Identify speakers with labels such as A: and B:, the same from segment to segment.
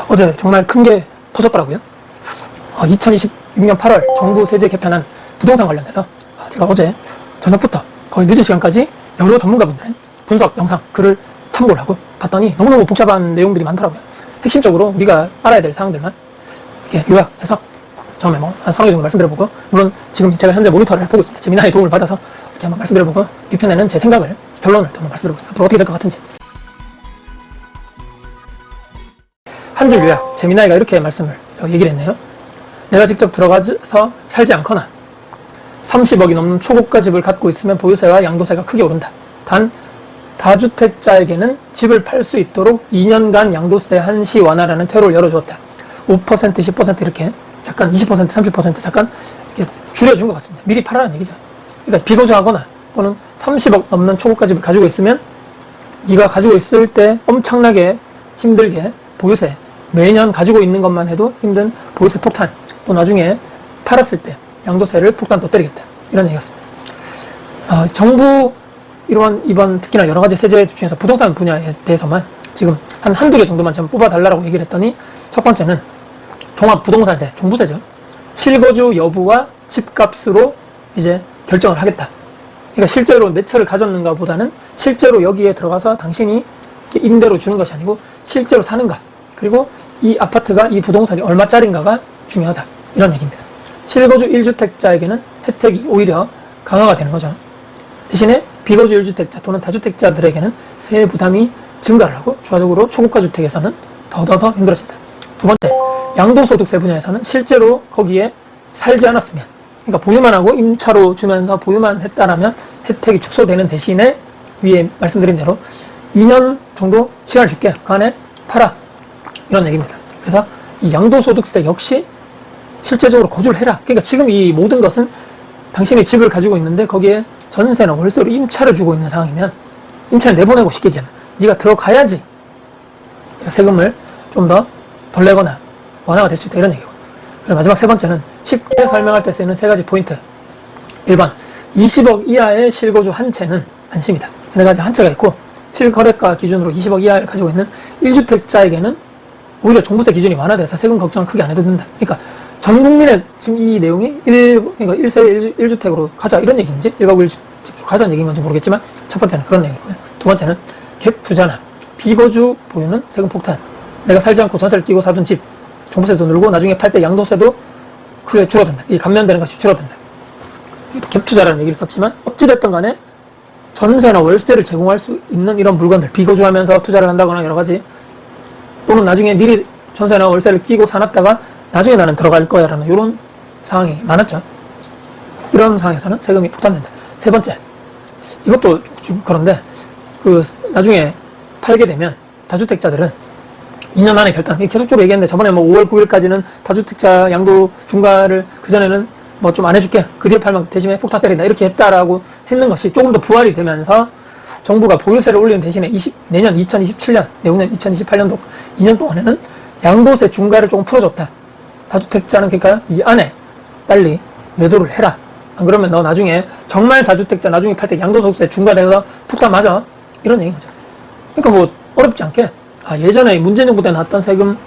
A: 어제 정말 큰 게 터졌더라고요. 2026년 8월 정부 세제 개편안 부동산 관련해서 제가 어제 저녁부터 거의 늦은 시간까지 여러 전문가분들의 분석 영상, 글을 참고를 하고 봤더니 너무너무 복잡한 내용들이 많더라고요. 핵심적으로 우리가 알아야 될 사항들만 이렇게 요약해서 처음에 한 3개 정도 말씀드려보고, 물론 지금 제가 현재 모니터를 보고 있습니다. 제미나의 도움을 받아서 이렇게 한번 말씀드려보고, 뒤편에는 제 생각을, 결론을 한번 말씀드려보겠습니다. 앞으로 어떻게 될 것 같은지. 한 줄 요약, 제미나이가 이렇게 말씀을 얘기를 했네요. 내가 직접 들어가서 살지 않거나 30억이 넘는 초고가 집을 갖고 있으면 보유세와 양도세가 크게 오른다. 단 다주택자에게는 집을 팔 수 있도록 2년간 양도세 한시 완화라는 퇴로를 열어주었다. 5%, 10% 이렇게 약간 20%, 30% 잠깐 이렇게 줄여준 것 같습니다. 미리 팔아라는 얘기죠. 그러니까 비거주하거나 또는 30억 넘는 초고가 집을 가지고 있으면 네가 가지고 있을 때 엄청나게 힘들게 보유세, 매년 가지고 있는 것만 해도 힘든 보유세 폭탄, 또 나중에 팔았을 때 양도세를 폭탄 또 때리겠다. 이런 얘기였습니다. 정부 이번 특히나 여러 가지 세제 중에서 부동산 분야에 대해서만 지금 한두 개 정도만 좀 뽑아달라고 얘기를 했더니, 첫 번째는 종합부동산세, 종부세죠. 실거주 여부와 집값으로 이제 결정을 하겠다. 그러니까 실제로 몇 채를 가졌는가 보다는 실제로 여기에 들어가서 당신이 임대로 주는 것이 아니고 실제로 사는가, 그리고 이 아파트가, 이 부동산이 얼마짜리인가가 중요하다. 이런 얘기입니다. 실거주 1주택자에게는 혜택이 오히려 강화가 되는 거죠. 대신에 비거주 1주택자 또는 다주택자들에게는 세액 부담이 증가를 하고, 추가적으로 초고가 주택에서는 더더더 힘들어진다. 두 번째, 양도소득세 분야에서는 실제로 거기에 살지 않았으면, 그러니까 보유만 하고 임차로 주면서 보유만 했다라면 혜택이 축소되는 대신에 위에 말씀드린 대로 2년 정도 시간을 줄게, 그 안에 팔아, 이런 얘기입니다. 그래서 이 양도소득세 역시 실제적으로 거주를 해라. 그러니까 지금 이 모든 것은 당신이 집을 가지고 있는데 거기에 전세나 월세로 임차를 주고 있는 상황이면, 임차를 내보내고 쉽게 얘기하면 네가 들어가야지 세금을 좀 더 덜 내거나 완화가 될 수 있다, 이런 얘기고. 그리고 마지막 세 번째는 쉽게 설명할 때 쓰이는 세 가지 포인트. 1번, 20억 이하의 실거주 한 채는 안심이다. 네 가지 한 채가 있고, 실거래가 기준으로 20억 이하를 가지고 있는 1주택자에게는 오히려 종부세 기준이 완화돼서 세금 걱정을 크게 안 해도 된다. 그러니까 전 국민의 지금 이 내용이 그러니까 1세대 1주택으로 가자, 이런 얘기인지 1가구 1주택으로 가자는 얘기인 건지 모르겠지만, 첫 번째는 그런 얘기고요. 두 번째는 갭 투자나 비거주 보유는 세금 폭탄. 내가 살지 않고 전세를 끼고 사둔 집, 종부세도 늘고 나중에 팔 때 양도세도 크게 줄어든다. 이 감면되는 것이 줄어든다. 갭 투자라는 얘기를 썼지만, 어찌됐든 간에 전세나 월세를 제공할 수 있는 이런 물건들, 비거주하면서 투자를 한다거나 여러 가지, 또는 나중에 미리 전세나 월세를 끼고 사놨다가 나중에 나는 들어갈 거야 라는 이런 상황이 많았죠. 이런 상황에서는 세금이 폭탄된다. 세 번째, 이것도 그런데 나중에 팔게 되면 다주택자들은 2년 안에 결단, 계속적으로 얘기했는데 저번에 5월 9일까지는 다주택자 양도 중과를 그전에는 좀 안 해줄게, 그 뒤에 팔면 대신에 폭탄 때린다, 이렇게 했다라고 했는 것이 조금 더 부활이 되면서 정부가 보유세를 올리는 대신에 내년 2027년, 내후년 2028년도 2년 동안에는 양도세 중과를 조금 풀어줬다. 다주택자는 그러니까 이 안에 빨리 매도를 해라. 안 그러면 너 나중에 정말 다주택자 나중에 팔 때 양도소득세 중과돼서 폭탄 맞아. 이런 얘기인 거죠. 그러니까 어렵지 않게, 예전에 문재인 정부 때 나왔던 세금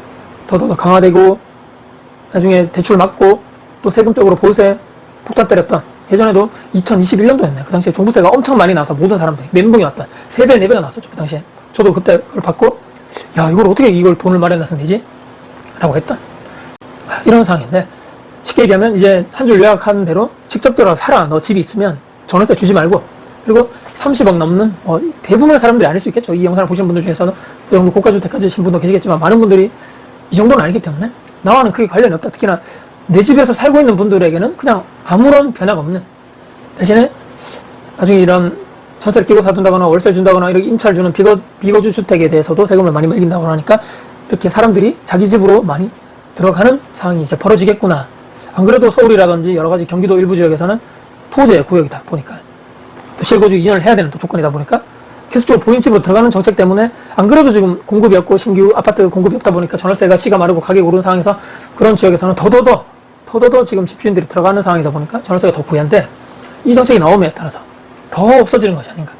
A: 더 강화되고 나중에 대출 막고 또 세금적으로 보유세 폭탄 때렸던, 예전에도 2021년도였네. 그 당시에 종부세가 엄청 많이 나와서 모든 사람들이 멘붕이 왔다. 3배, 4배가 나왔었죠. 그 당시에. 저도 그때 그걸 받고, 이걸 어떻게 이걸 돈을 마련해서 내지? 라고 했던 이런 상황인데, 쉽게 얘기하면 이제 한 줄 요약한 대로 직접 들어가 살아. 너 집이 있으면 전월세 주지 말고, 그리고 30억 넘는 대부분의 사람들이 아닐 수 있겠죠. 이 영상을 보신 분들 중에서는 그 정도 고가주택 가지신 분도 계시겠지만, 많은 분들이 이 정도는 아니기 때문에 나와는 크게 관련이 없다. 특히나 내 집에서 살고 있는 분들에게는 그냥 아무런 변화가 없는, 대신에 나중에 이런 전세를 끼고 사둔다거나 월세를 준다거나 이렇게 임차를 주는 비거주 주택에 대해서도 세금을 많이 매긴다고 하니까, 이렇게 사람들이 자기 집으로 많이 들어가는 상황이 이제 벌어지겠구나. 안 그래도 서울이라든지 여러 가지 경기도 일부 지역에서는 토지의 구역이다 보니까, 또 실거주 2년을 해야 되는 또 조건이다 보니까 계속적으로 본인집으로 들어가는 정책 때문에, 안 그래도 지금 공급이 없고 신규 아파트 공급이 없다 보니까 전월세가 시가 마르고 가격이 오르는 상황에서 그런 지역에서는 더더더 지금 집주인들이 들어가는 상황이다 보니까 전월세가 더 구애한데, 이 정책이 나옴에 따라서 더 없어지는 것이 아닌가,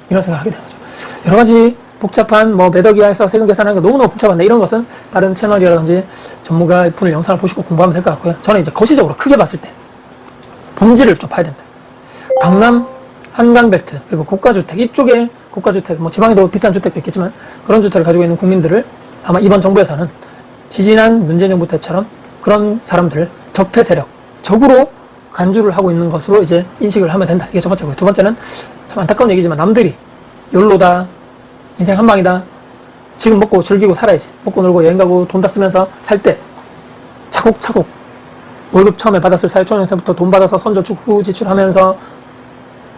A: 이런 생각을 하게 되는 거죠. 여러 가지 복잡한 뭐 매덕 이하에서 세금 계산하는 게 너무너무 복잡한데 이런 것은 다른 채널이라든지 전문가 분의 영상을 보시고 공부하면 될 것 같고요. 저는 이제 거시적으로 크게 봤을 때 본질을 좀 봐야 된다. 강남 한강벨트 그리고 고가주택 이쪽에 고가주택 뭐 지방에도 비싼 주택도 있겠지만 그런 주택을 가지고 있는 국민들을 아마 이번 정부에서는 지지난 문재인 정부 때처럼 그런 사람들을 적폐 세력 적으로 간주를 하고 있는 것으로 이제 인식을 하면 된다. 이게 첫 번째고요. 두 번째는 참 안타까운 얘기지만 남들이 욜로다 인생 한방이다 지금 먹고 즐기고 살아야지 먹고 놀고 여행 가고 돈 다 쓰면서 살 때 차곡차곡 월급 처음에 받았을 사회초년생부터 돈 받아서 선저 후 지출하면서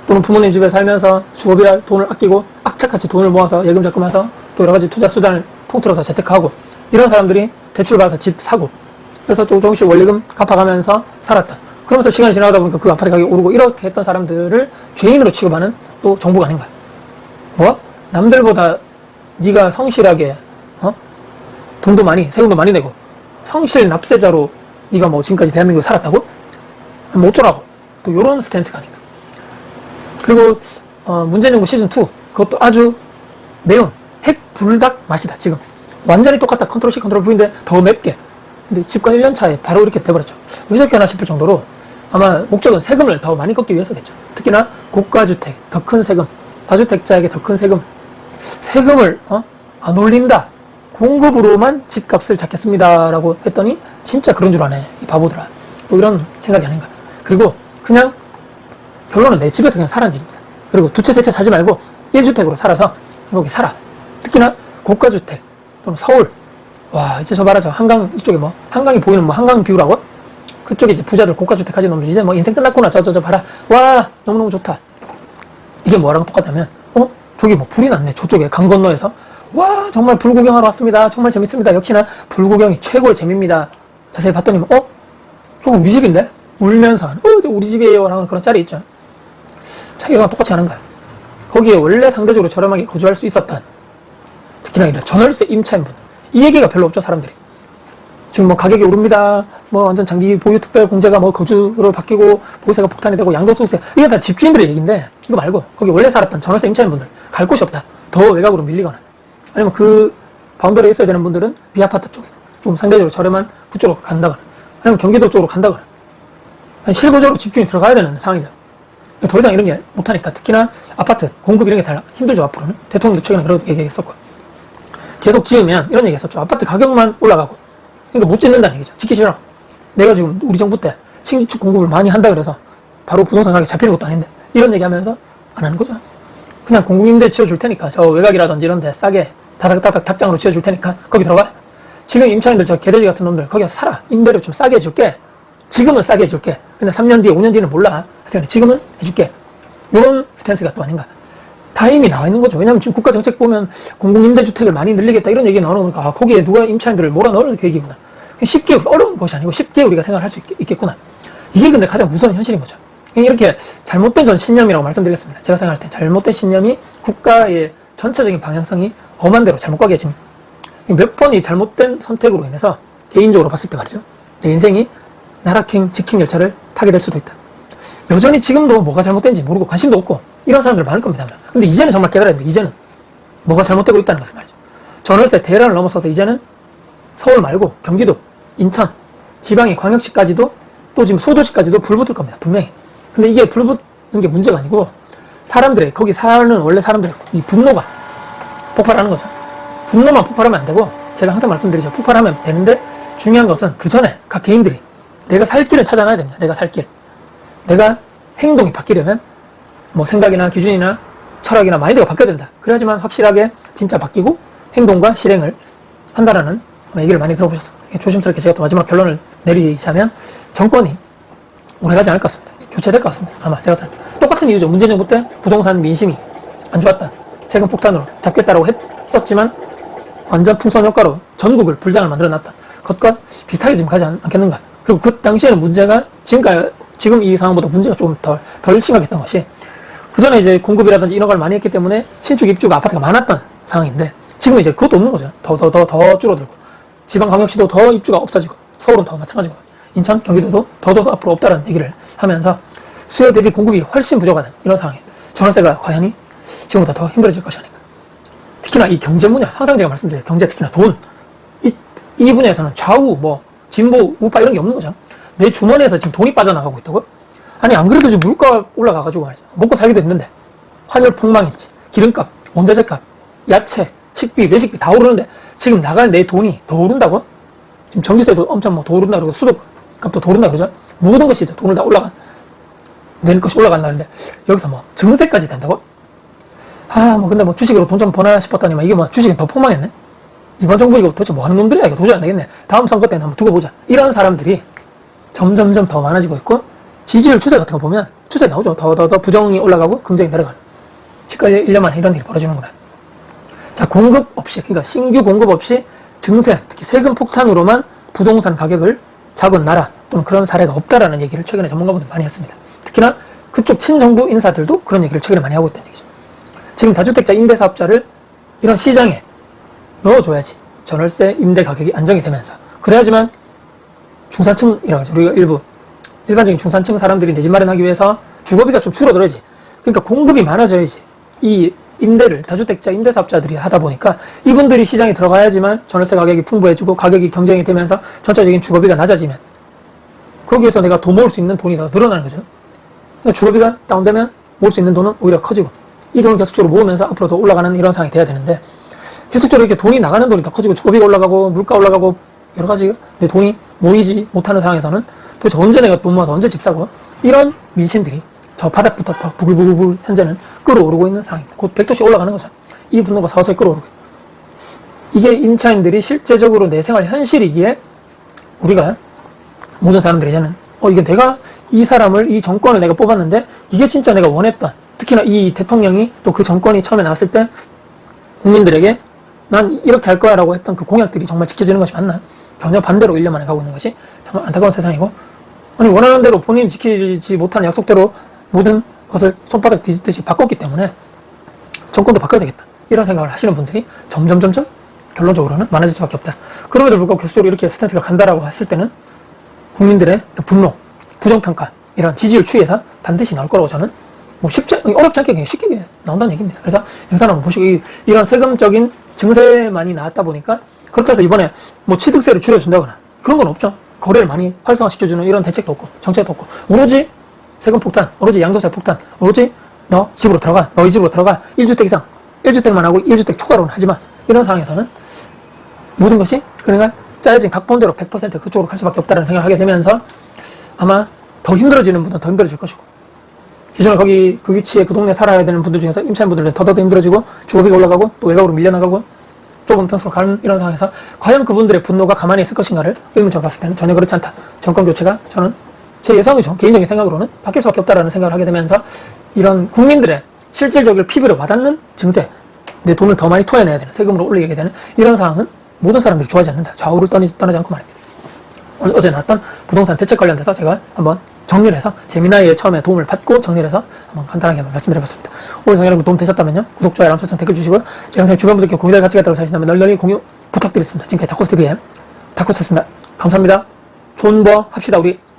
A: 또는 부모님 집에 살면서 주거비라 돈을 아끼고 악착같이 돈을 모아서 예금 적금해서 또 여러 가지 투자 수단을 통틀어서 재테크하고 이런 사람들이 대출 받아서 집 사고 그래서 조금씩 원리금 갚아가면서 살았다. 그러면서 시간이 지나다 보니까 그 아파트 가격이 오르고 이렇게 했던 사람들을 죄인으로 취급하는 또 정부가 아닌가. 뭐? 남들보다 네가 성실하게 돈도 많이 세금도 많이 내고 성실 납세자로 네가 뭐 지금까지 대한민국에 살았다고? 뭐 어쩌라고. 또 이런 스탠스가 아닌가. 그리고 문재인 정부 시즌2 그것도 아주 매운 핵 불닭 맛이다. 지금 완전히 똑같다. 컨트롤 C 컨트롤 V인데 더 맵게. 근데 집권 1년 차에 바로 이렇게 돼버렸죠. 왜 저렇게 하나 싶을 정도로 아마 목적은 세금을 더 많이 걷기 위해서겠죠. 특히나 고가주택 더 큰 세금 다주택자에게 더 큰 세금을 안 올린다. 공급으로만 집값을 잡겠습니다 라고 했더니 진짜 그런 줄 아네 이 바보들아. 또 이런 생각이 아닌가. 그리고 그냥 결론은 내 집에서 그냥 사라는 얘기입니다. 그리고 두 채 세 채 사지 말고 1주택으로 살아서 거기 살아. 특히나 고가주택 또는 서울 와 이제 저 봐라 저 한강 이쪽에 뭐 한강이 보이는 뭐 한강 뷰라고? 그쪽에 이제 부자들 고가주택 가진 놈들 이제 뭐 인생 끝났구나 저 봐라 와 너무너무 좋다. 이게 뭐랑 똑같냐면 저기 뭐 불이 났네 저쪽에 강 건너에서 와 정말 불구경하러 왔습니다. 정말 재밌습니다. 역시나 불구경이 최고의 재미입니다. 자세히 봤더니 저거 우리 집인데? 울면서 저 우리 집이에요 라는 그런 짤이 있죠. 자기가 똑같이 하는 거야. 거기에 원래 상대적으로 저렴하게 거주할 수 있었던 특히나 이런 전월세 임차인분 이 얘기가 별로 없죠. 사람들이 지금 뭐 가격이 오릅니다. 뭐 완전 장기 보유 특별 공제가 뭐 거주로 바뀌고 보유세가 폭탄이 되고 양도소득세 이건 다 집주인들의 얘기인데 이거 말고 거기 원래 살았던 전월세 임차인분들 갈 곳이 없다. 더 외곽으로 밀리거나 아니면 그 바운더리에 있어야 되는 분들은 비아파트 쪽에 좀 상대적으로 저렴한 그쪽으로 간다거나 아니면 경기도 쪽으로 간다거나 실무적으로 집주인이 들어가야 되는 상황이죠. 더 이상 이런 게 못하니까 특히나 아파트 공급 이런 게 다 힘들죠. 앞으로는 대통령도 최근에 그런 얘기했었고 계속 지으면 이런 얘기 했었죠. 아파트 가격만 올라가고 그러니까 못 짓는다는 얘기죠. 짓기 싫어. 내가 지금 우리 정부 때 신규축 공급을 많이 한다 그래서 바로 부동산 가격이 잡히는 것도 아닌데 이런 얘기 하면서 안 하는 거죠. 그냥 공공임대 지어줄 테니까 저 외곽이라든지 이런 데 싸게 다닥다닥 닭장으로 지어줄 테니까 거기 들어가. 지금 임차인들 저 개돼지 같은 놈들 거기 가서 살아. 임대료 좀 싸게 해줄게. 지금은 싸게 해줄게. 근데 3년 뒤에 5년 뒤는 몰라. 하여튼 지금은 해줄게. 이런 스탠스가 또 아닌가. 다 이미 나와 있는 거죠. 왜냐면 지금 국가 정책 보면 공공임대주택을 많이 늘리겠다 이런 얘기 나오는 거니까 거기에 누가 임차인들을 몰아넣을 계획이구나. 쉽게 어려운 것이 아니고 쉽게 우리가 생각할 수 있겠구나. 이게 근데 가장 무서운 현실인 거죠. 이렇게 잘못된 전 신념이라고 말씀드리겠습니다. 제가 생각할 때 잘못된 신념이 국가의 전체적인 방향성이 험한 대로 잘못 가게 해집니다. 몇 번 이 잘못된 선택으로 인해서 개인적으로 봤을 때 말이죠. 내 인생이 나락행 직행 열차를 타게 될 수도 있다. 여전히 지금도 뭐가 잘못된지 모르고 관심도 없고 이런 사람들 많을 겁니다. 근데 이제는 정말 깨달아야 됩니다. 이제는 뭐가 잘못되고 있다는 것을 말이죠. 전월세 대란을 넘어서서 이제는 서울 말고 경기도, 인천, 지방의 광역시까지도 또 지금 소도시까지도 불붙을 겁니다. 분명히. 근데 이게 불붙는 게 문제가 아니고 사람들의 거기 사는 원래 사람들의 이 분노가 폭발하는 거죠. 분노만 폭발하면 안 되고 제가 항상 말씀드리죠. 폭발하면 되는데 중요한 것은 그 전에 각 개인들이 내가 살 길을 찾아놔야 됩니다. 내가 살 길. 내가 행동이 바뀌려면 뭐 생각이나 기준이나 철학이나 마인드가 바뀌어야 된다. 그래야지만 확실하게 진짜 바뀌고 행동과 실행을 한다라는 얘기를 많이 들어보셨어요. 조심스럽게 제가 또 마지막 결론을 내리자면 정권이 오래가지 않을 것 같습니다. 교체될 것 같습니다. 아마 제가 똑같은 이유죠. 문재인 정부 때 부동산 민심이 안 좋았다. 세금 폭탄으로 잡겠다라고 했었지만 완전 풍선 효과로 전국을 불장을 만들어놨다. 그것과 비슷하게 지금 가지 않겠는가. 그리고 그 당시에는 문제가 지금 이 상황보다 문제가 좀 덜 심각했던 것이 그 전에 이제 공급이라든지 이런 걸 많이 했기 때문에 신축 입주가 아파트가 많았던 상황인데 지금 이제 그것도 없는 거죠. 더 줄어들고 지방광역시도 더 입주가 없어지고 서울은 더 마찬가지고 인천, 경기도도 더 앞으로 없다는 얘기를 하면서 수요 대비 공급이 훨씬 부족하는 이런 상황에 전월세가 과연 지금보다 더 힘들어질 것이 아닌가. 특히나 이 경제 분야, 항상 제가 말씀드려요. 경제, 특히나 돈. 이 분야에서는 좌우, 뭐, 진보, 우파 이런 게 없는 거죠. 내 주머니에서 지금 돈이 빠져나가고 있다고요? 아니, 안 그래도 지금 물가 올라가가지고 말이죠. 먹고 살기도 힘든데. 환율 폭망일지, 기름값, 원자재값, 야채, 식비, 외식비 다 오르는데 지금 나갈 내 돈이 더 오른다고? 지금 전기세도 엄청 뭐 더 오른다 그러고 수도값도 더 오른다 그러죠? 모든 것이 돈을 다 내는 것이 올라간다는데 여기서 뭐 증세까지 된다고? 뭐 근데 뭐 주식으로 돈 좀 버나 싶었더니 이게 뭐 주식이 더 폭망했네? 이번 정부 이거 도대체 뭐 하는 놈들이야? 이거 도저히 안 되겠네. 다음 선거 때는 한번 두고 보자. 이런 사람들이 점점점 더 많아지고 있고 지지율 추세 같은 거 보면 추세 나오죠. 더 부정이 올라가고 긍정이 내려가는. 지금까지 1년 만에 이런 일이 벌어지는구나. 자, 공급 없이, 그러니까 신규 공급 없이 증세, 특히 세금 폭탄으로만 부동산 가격을 잡은 나라 또는 그런 사례가 없다라는 얘기를 최근에 전문가분들 많이 했습니다. 특히나 그쪽 친정부 인사들도 그런 얘기를 최근에 많이 하고 있다는 얘기죠. 지금 다주택자 임대사업자를 이런 시장에 넣어줘야지 전월세 임대 가격이 안정이 되면서 그래야지만 중산층이라고 하죠. 우리가 일반적인 중산층 사람들이 내 집 마련하기 위해서 주거비가 좀 줄어들어야지. 그러니까 공급이 많아져야지 이 임대를 다주택자 임대사업자들이 하다 보니까 이분들이 시장에 들어가야지만 전월세 가격이 풍부해지고 가격이 경쟁이 되면서 전체적인 주거비가 낮아지면 거기에서 내가 돈 모을 수 있는 돈이 더 늘어나는 거죠. 그러니까 주거비가 다운되면 모을 수 있는 돈은 오히려 커지고 이 돈을 계속적으로 모으면서 앞으로 더 올라가는 이런 상황이 돼야 되는데 계속적으로 이렇게 돈이 나가는 돈이 더 커지고 주거비가 올라가고 물가 올라가고 여러 가지 내 돈이 모이지 못하는 상황에서는 도대체 언제 내가 돈 모아서 언제 집 사고 이런 민심들이 저 바닥부터 부글부글 현재는 끌어오르고 있는 상황입니다. 곧 100도씩 올라가는 거죠. 이 분노가 서서히 끌어오르고 이게 임차인들이 실제적으로 내 생활 현실이기에 우리가 모든 사람들이 이제는 이게 내가 이 사람을 이 정권을 내가 뽑았는데 이게 진짜 내가 원했던 특히나 이 대통령이 또 그 정권이 처음에 나왔을 때 국민들에게 난 이렇게 할 거야 라고 했던 그 공약들이 정말 지켜지는 것이 맞나? 전혀 반대로 1년 만에 가고 있는 것이 정말 안타까운 세상이고 아니 원하는 대로 본인이 지키지 못하는 약속대로 모든 것을 손바닥 뒤집듯이 바꿨기 때문에 정권도 바꿔야 되겠다. 이런 생각을 하시는 분들이 점점 결론적으로는 많아질 수밖에 없다. 그럼에도 불구하고 계속적으로 이렇게 스탠스가 간다라고 했을 때는 국민들의 분노, 부정평가, 이런 지지율 추이에서 반드시 나올 거라고 저는 어렵지 않게 그냥 쉽게 나온다는 얘기입니다. 그래서 영상 한번 보시고 이런 세금적인 증세만이 나왔다 보니까 그렇다고 해서 이번에 뭐 취득세를 줄여준다거나 그런 건 없죠. 거래를 많이 활성화시켜주는 이런 대책도 없고 정책도 없고 오로지 세금 폭탄, 오로지 양도세 폭탄, 오로지 너 집으로 들어가, 너희 집으로 들어가 1주택 이상, 1주택만 하고 1주택 초과로는 하지마. 이런 상황에서는 모든 것이 그러니까 짜여진 각본대로 100% 그쪽으로 갈 수밖에 없다는 생각을 하게 되면서 아마 더 힘들어지는 분은 더 힘들어질 것이고 기존에 거기 그 위치에 그 동네에 살아야 되는 분들 중에서 임차인분들은 더 힘들어지고 주거비가 올라가고 또 외곽으로 밀려나가고 좁은 평수로 가는 이런 상황에서 과연 그분들의 분노가 가만히 있을 것인가를 의문적으로 봤을 때는 전혀 그렇지 않다. 정권 교체가 저는 제 예상이죠. 개인적인 생각으로는 바뀔 수밖에 없다라는 생각을 하게 되면서 이런 국민들의 실질적으로 피부로 와닿는 증세, 내 돈을 더 많이 토해내야 되는 세금으로 올리게 되는 이런 상황은 모든 사람들이 좋아하지 않는다. 좌우를 떠나지 않고 말입니다. 어제 나왔던 부동산 대책 관련돼서 제가 한번 정리를 해서 재미나이의 처음에 도움을 받고 정리를 해서 한번 간단하게 한번 말씀드려봤습니다. 오늘 영상 여러분 도움 되셨다면요. 구독, 좋아요, 알람 설정, 댓글 주시고요. 제 영상 주변 분들께 공유될 가치가 있다고 생각하신다면 널널히 공유 부탁드리겠습니다. 지금까지 다코스TV의 다코스였습니다. 감사합니다. 존버 합시다 우리.